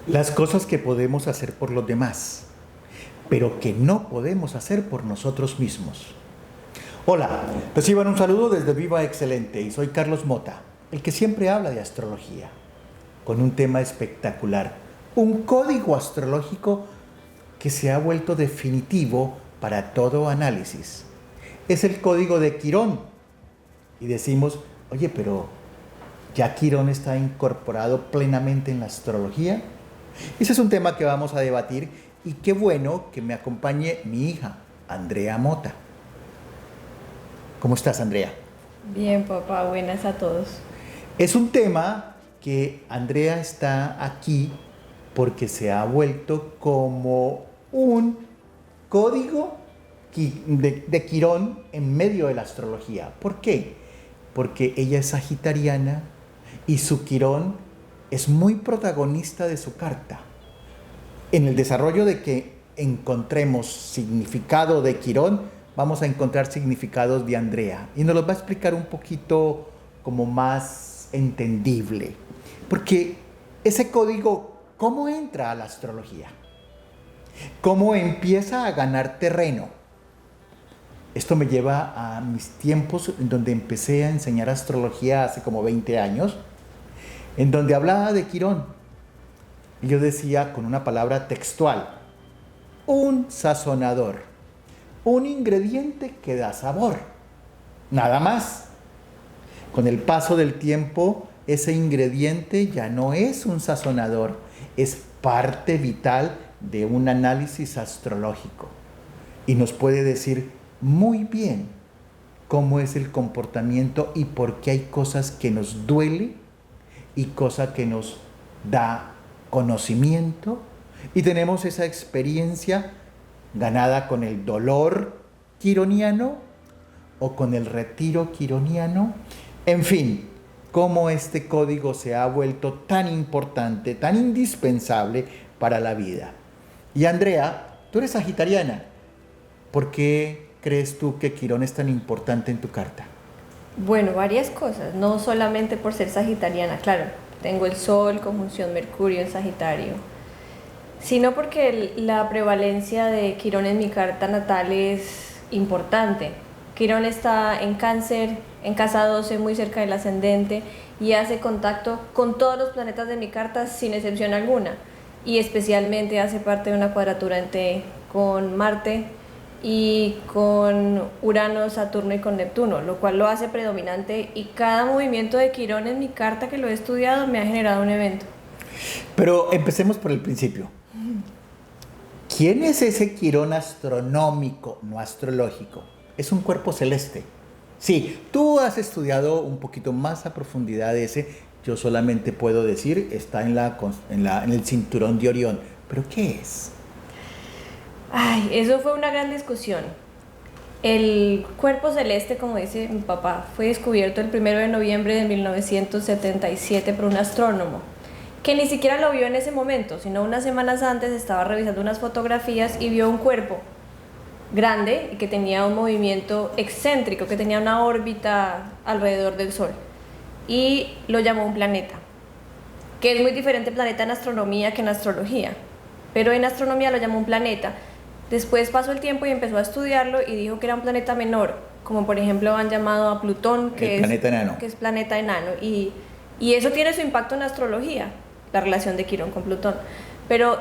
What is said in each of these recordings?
Las cosas que podemos hacer por los demás, pero que no podemos hacer por nosotros mismos. Hola, reciban un saludo desde Viva Excelente y soy Carlos Mota, el que siempre habla de astrología, con un tema espectacular, un código astrológico que se ha vuelto definitivo para todo análisis. Es el código de Quirón. Y decimos, oye, pero ¿ya Quirón está incorporado plenamente en la astrología? Ese es un tema que vamos a debatir y qué bueno que me acompañe mi hija, Andrea Mota. ¿Cómo estás, Andrea? Bien, papá, buenas a todos. Es un tema que Andrea está aquí porque se ha vuelto como un código de Quirón en medio de la astrología. ¿Por qué? Porque ella es sagitariana y su Quirón es muy protagonista de su carta. En el desarrollo de que encontremos significado de Quirón, vamos a encontrar significados de Andrea. Y nos los va a explicar un poquito como más entendible. Porque ese código, ¿cómo entra a la astrología? ¿Cómo empieza a ganar terreno? Esto me lleva a mis tiempos en donde empecé a enseñar astrología hace como 20 años, en donde hablaba de Quirón. Y yo decía con una palabra textual, un sazonador, un ingrediente que da sabor, nada más. Con el paso del tiempo, ese ingrediente ya no es un sazonador, es parte vital de un análisis astrológico. Y nos puede decir muy bien cómo es el comportamiento y por qué hay cosas que nos duele y cosas que nos da conocimiento, y tenemos esa experiencia ganada con el dolor quironiano o con el retiro quironiano. En fin, cómo este código se ha vuelto tan importante, tan indispensable para la vida. Y Andrea, tú eres sagitariana. ¿Por qué crees tú que Quirón es tan importante en tu carta? Bueno, varias cosas, no solamente por ser sagitariana, claro, tengo el Sol, conjunción Mercurio en Sagitario, sino porque la prevalencia de Quirón en mi carta natal es importante. Quirón está en Cáncer, en casa 12, muy cerca del ascendente, y hace contacto con todos los planetas de mi carta sin excepción alguna, y especialmente hace parte de una cuadratura en T con Marte y con Urano, Saturno y con Neptuno, lo cual lo hace predominante, y cada movimiento de Quirón en mi carta que lo he estudiado me ha generado un evento. Pero empecemos por el principio. ¿Quién es ese Quirón astronómico, no astrológico? Es un cuerpo celeste. Sí, tú has estudiado un poquito más a profundidad ese. Yo solamente puedo decir, está en el cinturón de Orión. ¿Pero qué es? Ay, eso fue una gran discusión. El cuerpo celeste, como dice mi papá, fue descubierto el 1 de noviembre de 1977 por un astrónomo, que ni siquiera lo vio en ese momento, sino unas semanas antes estaba revisando unas fotografías y vio un cuerpo grande y que tenía un movimiento excéntrico, que tenía una órbita alrededor del Sol, y lo llamó un planeta, que es muy diferente planeta en astronomía que en astrología, pero en astronomía lo llamó un planeta. Después pasó el tiempo y empezó a estudiarlo y dijo que era un planeta menor, como por ejemplo han llamado a Plutón, que es planeta enano, y eso tiene su impacto en astrología, la relación de Quirón con Plutón. Pero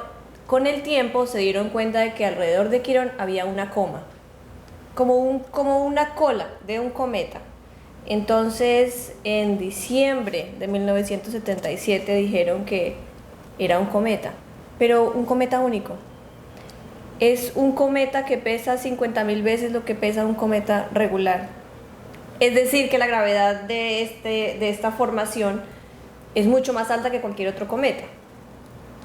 con el tiempo se dieron cuenta de que alrededor de Quirón había una coma, como una cola de un cometa. Entonces, en diciembre de 1977 dijeron que era un cometa, pero un cometa único. Es un cometa que pesa 50.000 veces lo que pesa un cometa regular. Es decir, que la gravedad de esta formación es mucho más alta que cualquier otro cometa.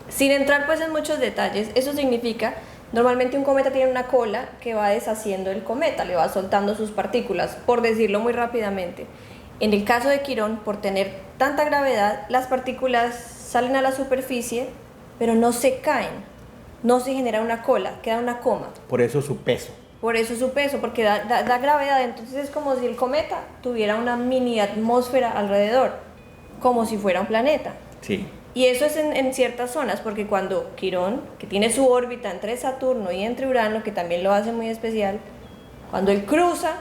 Sin entrar pues en muchos detalles, eso significa, normalmente un cometa tiene una cola que va deshaciendo el cometa, le va soltando sus partículas, por decirlo muy rápidamente. En el caso de Quirón, por tener tanta gravedad, las partículas salen a la superficie, pero no se caen. No se genera una cola, queda una coma. Por eso su peso. Por eso su peso, porque da gravedad. Entonces es como si el cometa tuviera una mini atmósfera alrededor, como si fuera un planeta. Sí. Y eso es en ciertas zonas, porque cuando Quirón, que tiene su órbita entre Saturno y entre Urano, que también lo hace muy especial, cuando él cruza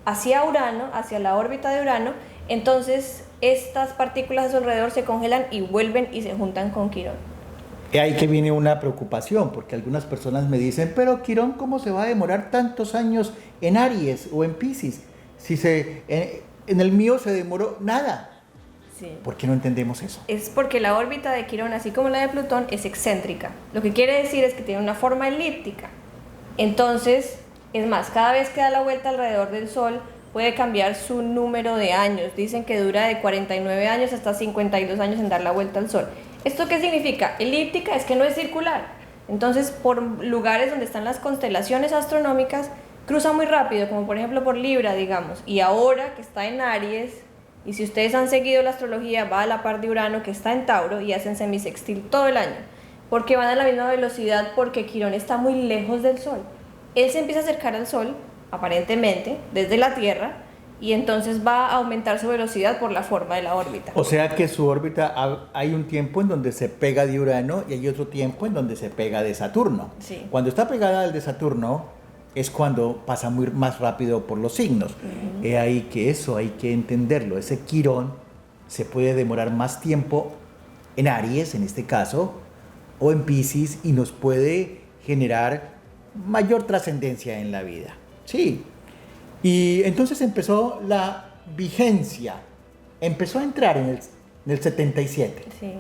hacia Urano, hacia la órbita de Urano, entonces estas partículas a su alrededor se congelan y vuelven y se juntan con Quirón. Y ahí que viene una preocupación, porque algunas personas me dicen, pero Quirón, ¿cómo se va a demorar tantos años en Aries o en Piscis? Si en el mío se demoró nada. Sí. ¿Por qué no entendemos eso? Es porque la órbita de Quirón, así como la de Plutón, es excéntrica. Lo que quiere decir es que tiene una forma elíptica. Entonces, es más, cada vez que da la vuelta alrededor del Sol, puede cambiar su número de años. Dicen que dura de 49 años hasta 52 años en dar la vuelta al Sol. ¿Esto qué significa? Elíptica es que no es circular. Entonces, por lugares donde están las constelaciones astronómicas, cruza muy rápido, como por ejemplo por Libra, digamos. Y ahora que está en Aries, y si ustedes han seguido la astrología, va a la par de Urano, que está en Tauro, y hacen semisextil todo el año. Porque van a la misma velocidad, porque Quirón está muy lejos del Sol. Él se empieza a acercar al Sol, aparentemente, desde la Tierra, y entonces va a aumentar su velocidad por la forma de la órbita. O sea que su órbita, hay un tiempo en donde se pega de Urano y hay otro tiempo en donde se pega de Saturno. Sí. Cuando está pegada al de Saturno es cuando pasa más rápido por los signos. He ahí que eso hay que entenderlo. Ese Quirón se puede demorar más tiempo en Aries, en este caso, o en Piscis, y nos puede generar mayor trascendencia en la vida. Sí. Y entonces empezó la vigencia, empezó a entrar en el 77. Sí.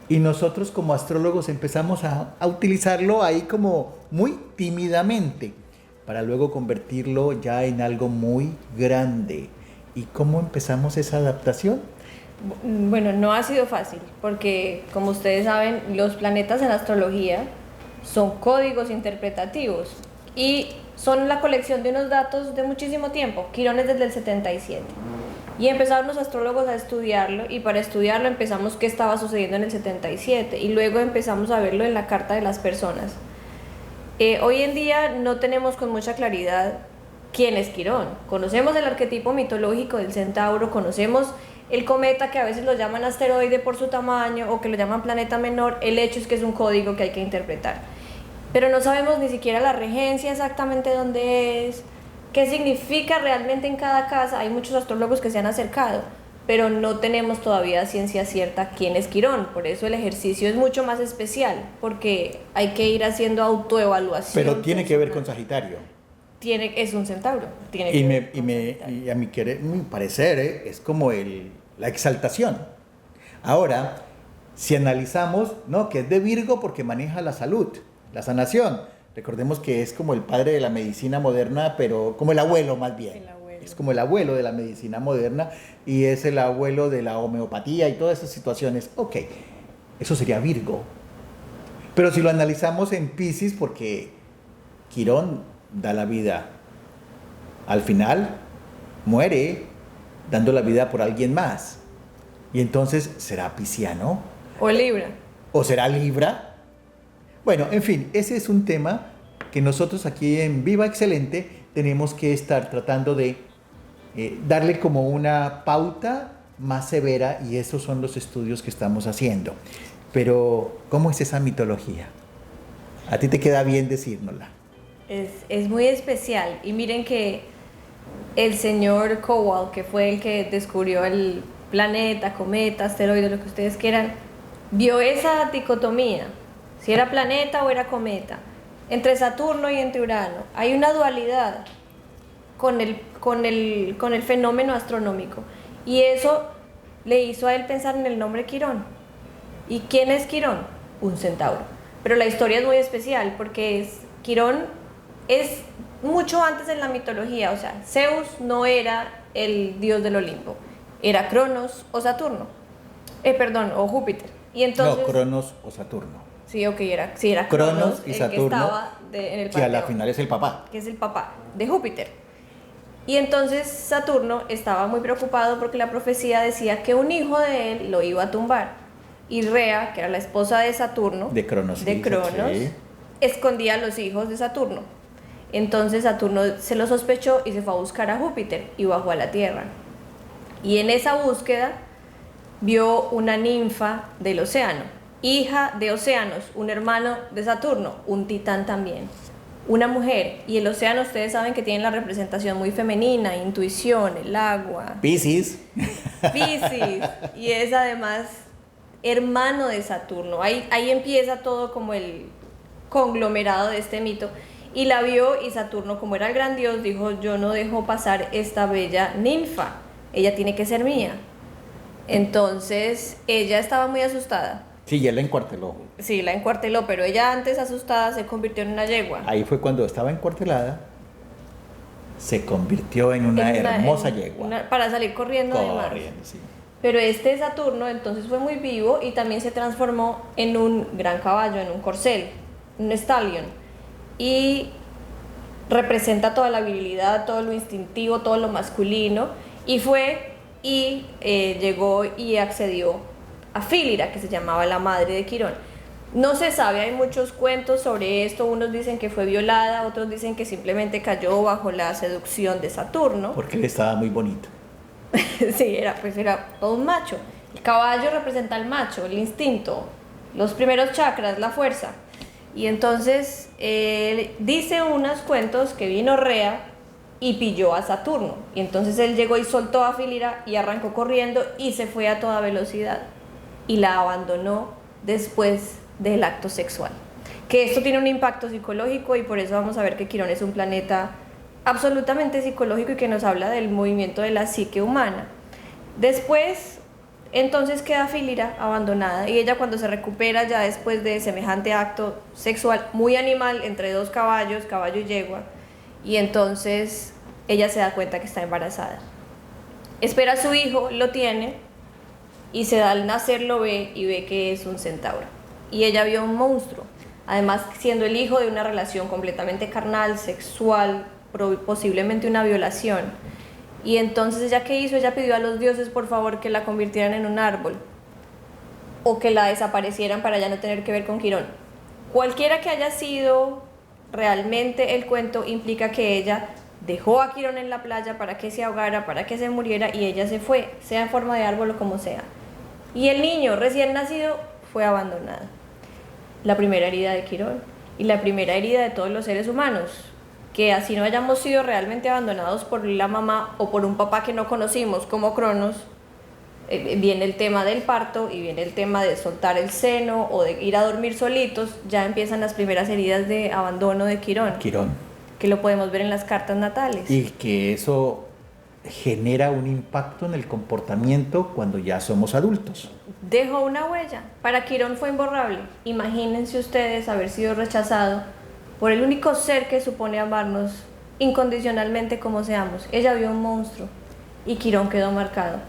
Y nosotros como astrólogos empezamos a utilizarlo ahí como muy tímidamente, para luego convertirlo ya en algo muy grande. ¿Y cómo empezamos esa adaptación? Bueno, no ha sido fácil, porque como ustedes saben, los planetas en la astrología son códigos interpretativos y son la colección de unos datos de muchísimo tiempo. Quirón es desde el 77. Y empezaron los astrólogos a estudiarlo, y para estudiarlo empezamos qué estaba sucediendo en el 77, y luego empezamos a verlo en la carta de las personas. Hoy en día no tenemos con mucha claridad quién es Quirón. Conocemos el arquetipo mitológico del centauro, conocemos el cometa, que a veces lo llaman asteroide por su tamaño o que lo llaman planeta menor. El hecho es que es un código que hay que interpretar. Pero no sabemos ni siquiera la regencia exactamente dónde es, qué significa realmente en cada casa. Hay muchos astrólogos que se han acercado, pero no tenemos todavía ciencia cierta quién es Quirón. Por eso el ejercicio es mucho más especial, porque hay que ir haciendo autoevaluación. Pero tiene que ver con Sagitario. Es un centauro. Y a mi parecer, es como la exaltación. Ahora, si analizamos, ¿no?, que es de Virgo porque maneja la salud, la sanación. Recordemos que es como el padre de la medicina moderna, pero como el abuelo más bien. El abuelo. Es como el abuelo de la medicina moderna y es el abuelo de la homeopatía y todas esas situaciones. Ok, eso sería Virgo. Pero si lo analizamos en Piscis, porque Quirón da la vida, al final muere dando la vida por alguien más. Y entonces, ¿será pisciano? O Libra. ¿O será Libra? Bueno, en fin, ese es un tema que nosotros aquí en Viva Excelente tenemos que estar tratando de darle como una pauta más severa, y esos son los estudios que estamos haciendo. Pero, ¿cómo es esa mitología? A ti te queda bien decírnosla. Es muy especial, y miren que el señor Kowal, que fue el que descubrió el planeta, cometa, asteroide, lo que ustedes quieran, vio esa dicotomía, si era planeta o era cometa, entre Saturno y entre Urano. Hay una dualidad con el fenómeno astronómico, y eso le hizo a él pensar en el nombre Quirón. ¿Y quién es Quirón? Un centauro. Pero la historia es muy especial porque Quirón es mucho antes en la mitología. O sea, Zeus no era el dios del Olimpo, era Cronos o Saturno, o Júpiter. Y entonces, no, Cronos o Saturno. Sí, ok, era Cronos y Saturno, el que estaba en el que a la panteón, final es el papá. que es el papá de Júpiter. Y entonces Saturno estaba muy preocupado porque la profecía decía que un hijo de él lo iba a tumbar. Y Rea, que era la esposa de Saturno, de Cronos, sí. escondía a los hijos de Saturno. Entonces Saturno se lo sospechó y se fue a buscar a Júpiter y bajó a la Tierra. Y en esa búsqueda vio una ninfa del océano, hija de Océanos, un hermano de Saturno, un titán también. Una mujer, y el océano ustedes saben que tiene la representación muy femenina, intuición, el agua. Piscis. Piscis, y es además hermano de Saturno. Ahí empieza todo como el conglomerado de este mito. Y la vio, y Saturno, como era el gran dios, dijo: yo no dejo pasar esta bella ninfa, ella tiene que ser mía. Entonces ella estaba muy asustada. Sí, ya la encuarteló. Sí, la encuarteló, pero ella antes, asustada, se convirtió en una yegua. Ahí fue cuando estaba encuartelada, se convirtió en una hermosa yegua. Para salir corriendo, además. Sí. Pero este Saturno entonces fue muy vivo y también se transformó en un gran caballo, en un corcel, un stallion. Y representa toda la virilidad, todo lo instintivo, todo lo masculino. Y llegó y accedió a Fílira, que se llamaba la madre de Quirón. No se sabe, hay muchos cuentos sobre esto. Unos dicen que fue violada, otros dicen que simplemente cayó bajo la seducción de Saturno. Porque él estaba muy bonito. Sí, era todo un macho. El caballo representa al macho, el instinto, los primeros chakras, la fuerza. Y entonces dice unos cuentos que vino Rea y pilló a Saturno. Y entonces él llegó y soltó a Fílira y arrancó corriendo y se fue a toda velocidad. Y la abandonó después del acto sexual. Que esto tiene un impacto psicológico, y por eso vamos a ver que Quirón es un planeta absolutamente psicológico y que nos habla del movimiento de la psique humana. Después, entonces queda Fílira abandonada, y ella, cuando se recupera ya después de semejante acto sexual muy animal entre dos caballos, caballo y yegua, y entonces ella se da cuenta que está embarazada. Espera a su hijo, lo tiene, y se da al nacer, lo ve y ve que es un centauro. Y ella vio un monstruo, además siendo el hijo de una relación completamente carnal, sexual, posiblemente una violación. Y entonces ella, ¿qué hizo? Ella pidió a los dioses, por favor, que la convirtieran en un árbol o que la desaparecieran para ya no tener que ver con Quirón. Cualquiera que haya sido realmente el cuento, implica que ella dejó a Quirón en la playa para que se ahogara, para que se muriera, y ella se fue, sea en forma de árbol o como sea. Y el niño recién nacido fue abandonado. La primera herida de Quirón y la primera herida de todos los seres humanos, que así no hayamos sido realmente abandonados por la mamá o por un papá que no conocimos como Cronos, viene el tema del parto y viene el tema de soltar el seno o de ir a dormir solitos. Ya empiezan las primeras heridas de abandono de Quirón, que lo podemos ver en las cartas natales. Y que eso genera un impacto en el comportamiento cuando ya somos adultos. Dejó una huella. Para Quirón fue imborrable. Imagínense ustedes haber sido rechazado por el único ser que supone amarnos incondicionalmente como seamos. Ella vio un monstruo y Quirón quedó marcado.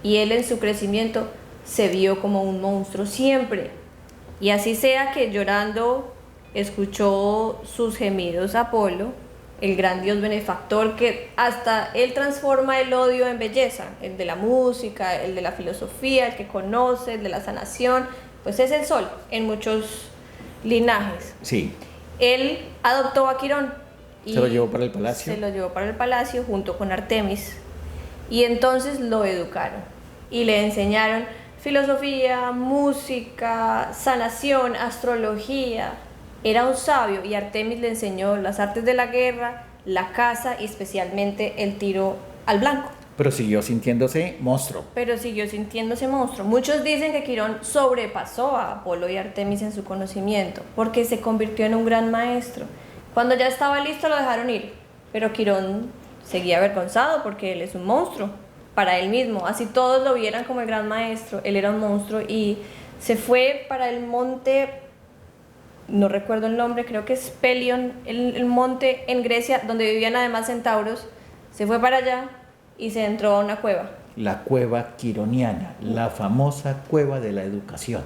Y él, en su crecimiento, se vio como un monstruo siempre. Y así sea que llorando escuchó sus gemidos Apolo, el gran dios benefactor, que hasta él transforma el odio en belleza, el de la música, el de la filosofía, el que conoce, el de la sanación, pues es el sol en muchos linajes. Sí. Él adoptó a Quirón y se lo llevó para el palacio. Se lo llevó para el palacio junto con Artemis, y entonces lo educaron y le enseñaron filosofía, música, sanación, astrología. Era un sabio, y Artemis le enseñó las artes de la guerra, la caza y especialmente el tiro al blanco. Pero siguió sintiéndose monstruo. Muchos dicen que Quirón sobrepasó a Apolo y Artemis en su conocimiento, porque se convirtió en un gran maestro. Cuando ya estaba listo lo dejaron ir, pero Quirón seguía avergonzado porque él es un monstruo para él mismo. Así todos lo vieran como el gran maestro, él era un monstruo, y se fue para el monte, no recuerdo el nombre, creo que es Pelion, el monte en Grecia donde vivían además centauros. Se fue para allá y se entró a una cueva. La cueva quironiana, la famosa cueva de la educación.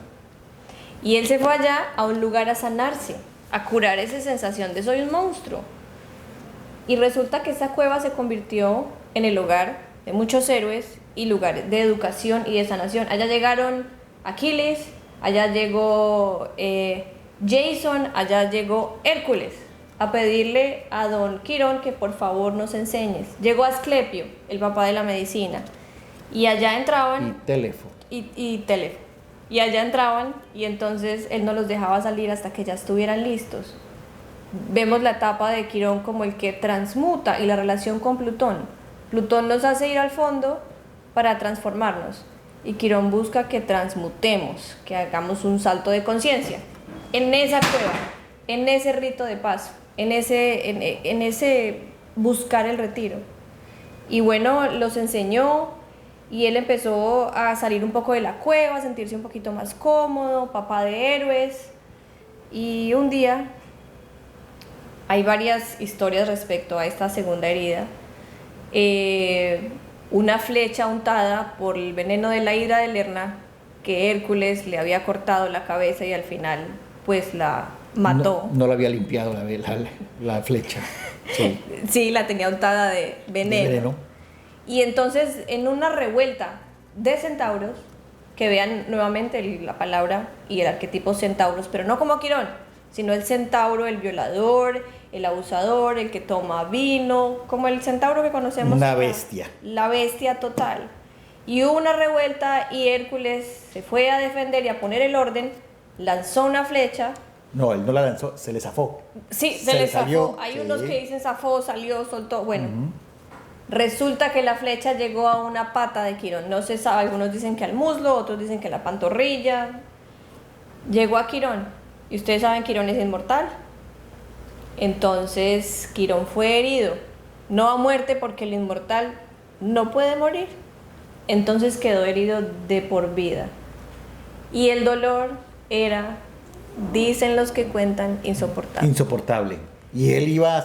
Y él se fue allá a un lugar a sanarse, a curar esa sensación de soy un monstruo. Y resulta que esa cueva se convirtió en el hogar de muchos héroes y lugares de educación y de sanación. Allá llegaron Aquiles, allá llegó Jason, allá llegó Hércules a pedirle a don Quirón que por favor nos enseñes. Llegó Asclepio, el papá de la medicina, Y allá Y entraban teléfono. y teléfono. Y allá entraban y entonces él no los dejaba salir hasta que ya estuvieran listos. Vemos la etapa de Quirón como el que transmuta y la relación con Plutón. Plutón nos hace ir al fondo para transformarnos y Quirón busca que transmutemos, que hagamos un salto de conciencia en esa cueva, en ese rito de paso, en ese buscar el retiro. Y bueno, los enseñó y él empezó a salir un poco de la cueva, a sentirse un poquito más cómodo, papá de héroes. Y un día, hay varias historias respecto a esta segunda herida. Una flecha untada por el veneno de la hidra de Lerna, que Hércules le había cortado la cabeza y al final pues la mató. No, no la había limpiado la flecha. Sí. Sí, la tenía untada de veneno. De veneno. Y entonces en una revuelta de centauros, que vean nuevamente la palabra y el arquetipo centauros, pero no como Quirón, sino el centauro, el violador, el abusador, el que toma vino, como el centauro que conocemos. Una bestia. La bestia total. Y hubo una revuelta y Hércules se fue a defender y a poner el orden, lanzó una flecha. No, él no la lanzó, se le zafó. Sí, se le zafó. salió. Hay Sí. unos que dicen zafó, salió, soltó. Bueno, resulta que la flecha llegó a una pata de Quirón. No se sabe, algunos dicen que al muslo, otros dicen que a la pantorrilla. Llegó a Quirón. Y ustedes saben, Quirón es inmortal. Entonces, Quirón fue herido. No a muerte porque el inmortal no puede morir. Entonces quedó herido de por vida. Y el dolor era, dicen los que cuentan, insoportable. Insoportable. Y él iba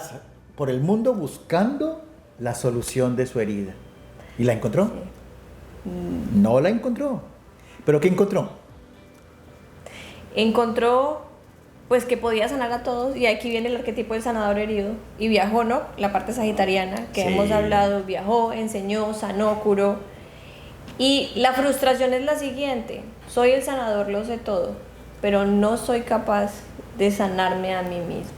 por el mundo buscando la solución de su herida. ¿Y la encontró? Sí. No la encontró. ¿Pero qué encontró? Encontró pues que podía sanar a todos y aquí viene el arquetipo del sanador herido y viajó, ¿no? La parte sagitariana que Sí. hemos hablado, viajó, enseñó, sanó, curó. Y la frustración es la siguiente: soy el sanador, lo sé todo, pero no soy capaz de sanarme a mí mismo.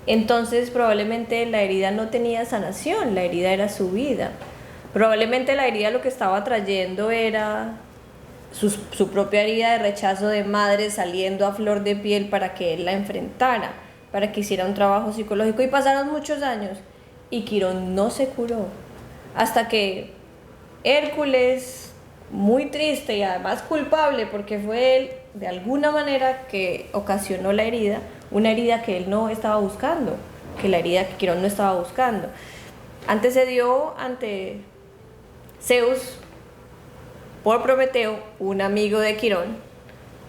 Entonces probablemente la herida no tenía sanación, la herida era su vida. Probablemente la herida lo que estaba trayendo era su propia herida de rechazo de madre saliendo a flor de piel para que él la enfrentara, para que hiciera un trabajo psicológico. Y pasaron muchos años y Quirón no se curó hasta que Hércules, muy triste y además culpable porque fue él de alguna manera que ocasionó la herida, una herida que él no estaba buscando, que la herida que Quirón no estaba buscando, antecedió ante Zeus por Prometeo, un amigo de Quirón,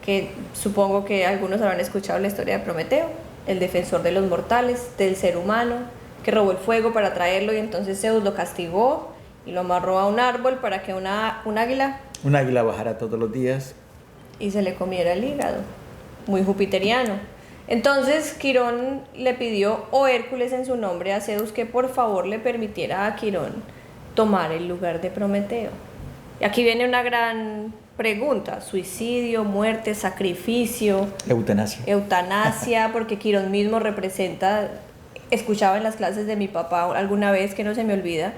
que supongo que algunos habrán escuchado la historia de Prometeo, el defensor de los mortales, del ser humano, que robó el fuego para traerlo y entonces Zeus lo castigó y lo amarró a un árbol para que un águila Un águila bajara todos los días. y se le comiera el hígado, muy jupiteriano. Entonces Quirón le pidió, o Hércules en su nombre, a Zeus que por favor le permitiera a Quirón tomar el lugar de Prometeo. Y aquí viene una gran pregunta: suicidio, muerte, sacrificio, Eutanasia. eutanasia, porque Quirón mismo representa, escuchaba en las clases de mi papá alguna vez, que no se me olvida,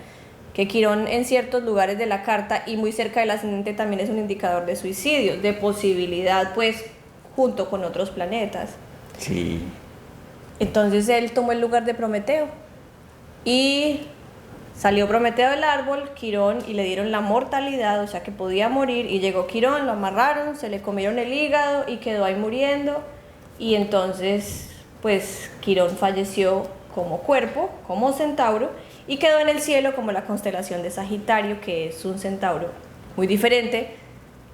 que Quirón en ciertos lugares de la carta y muy cerca del ascendente también es un indicador de suicidio, de posibilidad, pues, junto con otros planetas. Sí. Entonces él tomó el lugar de Prometeo y salió Prometeo del árbol, Quirón, y le dieron la mortalidad, o sea que podía morir, y llegó Quirón, lo amarraron, se le comieron el hígado y quedó ahí muriendo, y entonces pues Quirón falleció como cuerpo, como centauro, y quedó en el cielo como la constelación de Sagitario, que es un centauro muy diferente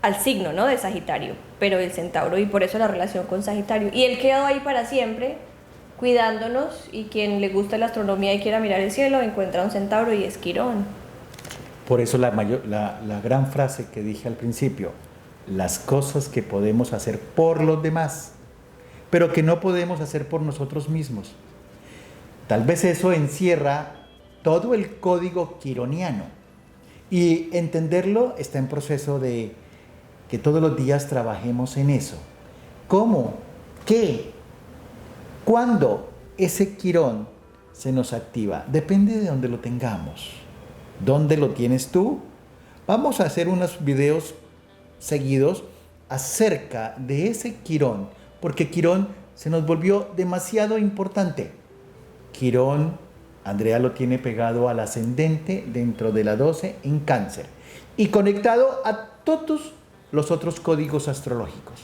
al signo, ¿no?, de Sagitario, pero el centauro, y por eso la relación con Sagitario, y él quedó ahí para siempre cuidándonos, y quien le gusta la astronomía y quiera mirar el cielo encuentra un centauro y es Quirón. Por eso la gran frase que dije al principio: las cosas que podemos hacer por los demás, pero que no podemos hacer por nosotros mismos. Tal vez eso encierra todo el código quironiano, y entenderlo está en proceso de que todos los días trabajemos en eso. ¿Cómo? ¿Qué? ¿Cuándo ese Quirón se nos activa? Depende de dónde lo tengamos. ¿Dónde lo tienes tú? Vamos a hacer unos videos seguidos acerca de ese Quirón, porque Quirón se nos volvió demasiado importante. Quirón, Andrea lo tiene pegado al ascendente dentro de la 12 en Cáncer y conectado a todos los otros códigos astrológicos.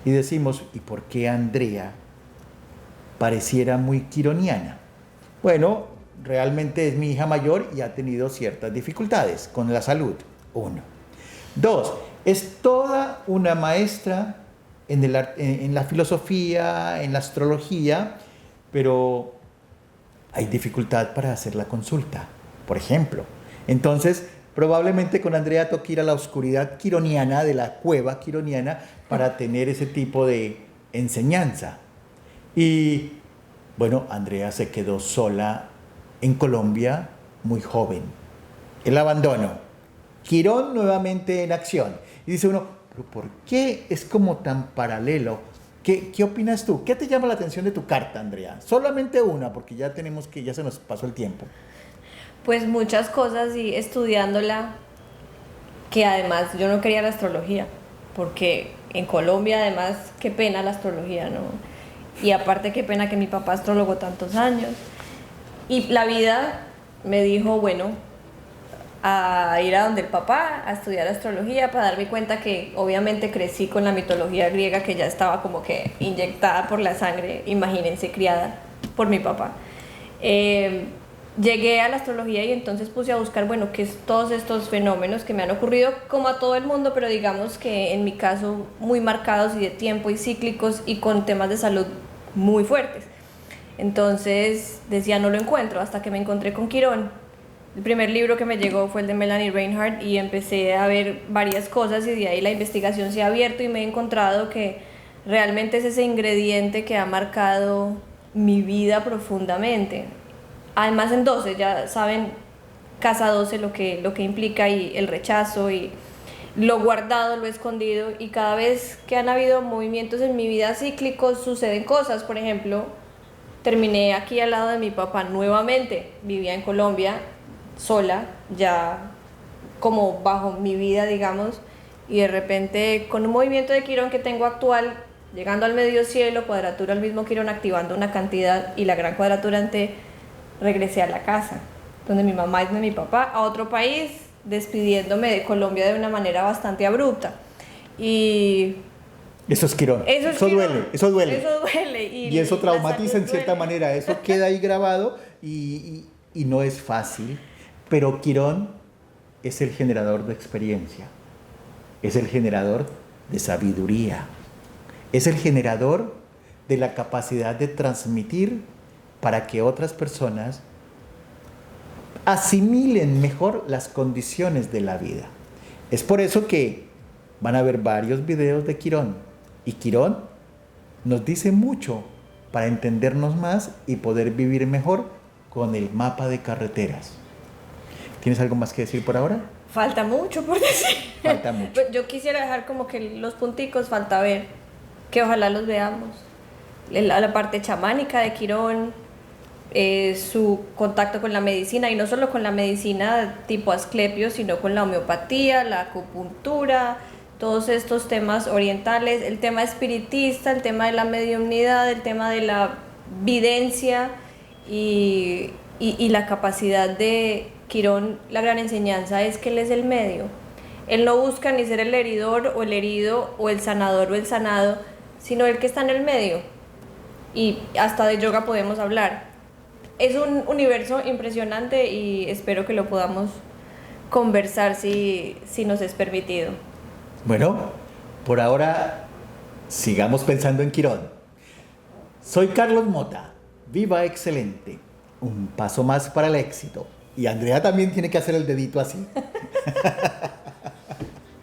Y decimos, ¿y por qué Andrea pareciera muy quironiana? Bueno, realmente es mi hija mayor y ha tenido ciertas dificultades con la salud. 1. 2. Es toda una maestra en la filosofía, en la astrología, pero hay dificultad para hacer la consulta, por ejemplo. Entonces, probablemente con Andrea toque ir a la oscuridad quironiana, de la cueva quironiana, para tener ese tipo de enseñanza. Y bueno, Andrea se quedó sola en Colombia muy joven. El abandono. Quirón nuevamente en acción. Y dice uno, ¿pero por qué es como tan paralelo? ¿Qué opinas tú? ¿Qué te llama la atención de tu carta, Andrea? Solamente una, porque ya se nos pasó el tiempo. Pues muchas cosas y estudiándola, que además yo no quería la astrología, porque en Colombia además, qué pena la astrología, ¿no? Y aparte qué pena que mi papá astrólogo tantos años. Y la vida me dijo, bueno, a ir a donde el papá, a estudiar astrología, para darme cuenta que obviamente crecí con la mitología griega que ya estaba como que inyectada por la sangre, imagínense, criada por mi papá. Llegué a la astrología y entonces puse a buscar, bueno, qué es todos estos fenómenos que me han ocurrido como a todo el mundo, pero digamos que en mi caso muy marcados y de tiempo y cíclicos y con temas de salud muy fuertes. Entonces decía, no lo encuentro, hasta que me encontré con Quirón. El primer libro que me llegó fue el de Melanie Reinhardt y empecé a ver varias cosas y de ahí la investigación se ha abierto y me he encontrado que realmente es ese ingrediente que ha marcado mi vida profundamente. Además en 12, ya saben, casa 12 lo que implica y el rechazo y lo guardado, lo escondido, y cada vez que han habido movimientos en mi vida cíclicos suceden cosas. Por ejemplo, terminé aquí al lado de mi papá nuevamente, vivía en Colombia sola, ya como bajo mi vida, digamos, y de repente con un movimiento de Quirón que tengo actual, llegando al medio cielo, cuadratura al mismo Quirón, activando una cantidad y la gran cuadratura ante, regresé a la casa, donde mi mamá es de mi papá, a otro país, despidiéndome de Colombia de una manera bastante abrupta. Y eso es Quirón. Eso duele. Eso duele. Y eso traumatiza en cierta manera. Eso queda ahí grabado y no es fácil. Pero Quirón es el generador de experiencia. Es el generador de sabiduría. Es el generador de la capacidad de transmitir para que otras personas asimilen mejor las condiciones de la vida. Es por eso que van a ver varios videos de Quirón. Y Quirón nos dice mucho para entendernos más y poder vivir mejor con el mapa de carreteras. ¿Tienes algo más que decir por ahora? Falta mucho por decir. Falta mucho. Yo quisiera dejar como que los punticos, falta ver, que ojalá los veamos. La parte chamánica de Quirón, su contacto con la medicina, y no solo con la medicina tipo Asclepio, sino con la homeopatía, la acupuntura, todos estos temas orientales, el tema espiritista, el tema de la mediumnidad, el tema de la videncia y la capacidad de Quirón. La gran enseñanza es que él es el medio. Él no busca ni ser el heridor o el herido o el sanador o el sanado, sino el que está en el medio. Y hasta de yoga podemos hablar. Es un universo impresionante y espero que lo podamos conversar si nos es permitido. Bueno, por ahora sigamos pensando en Quirón. Soy Carlos Mota. Viva excelente. Un paso más para el éxito. Y Andrea también tiene que hacer el dedito así.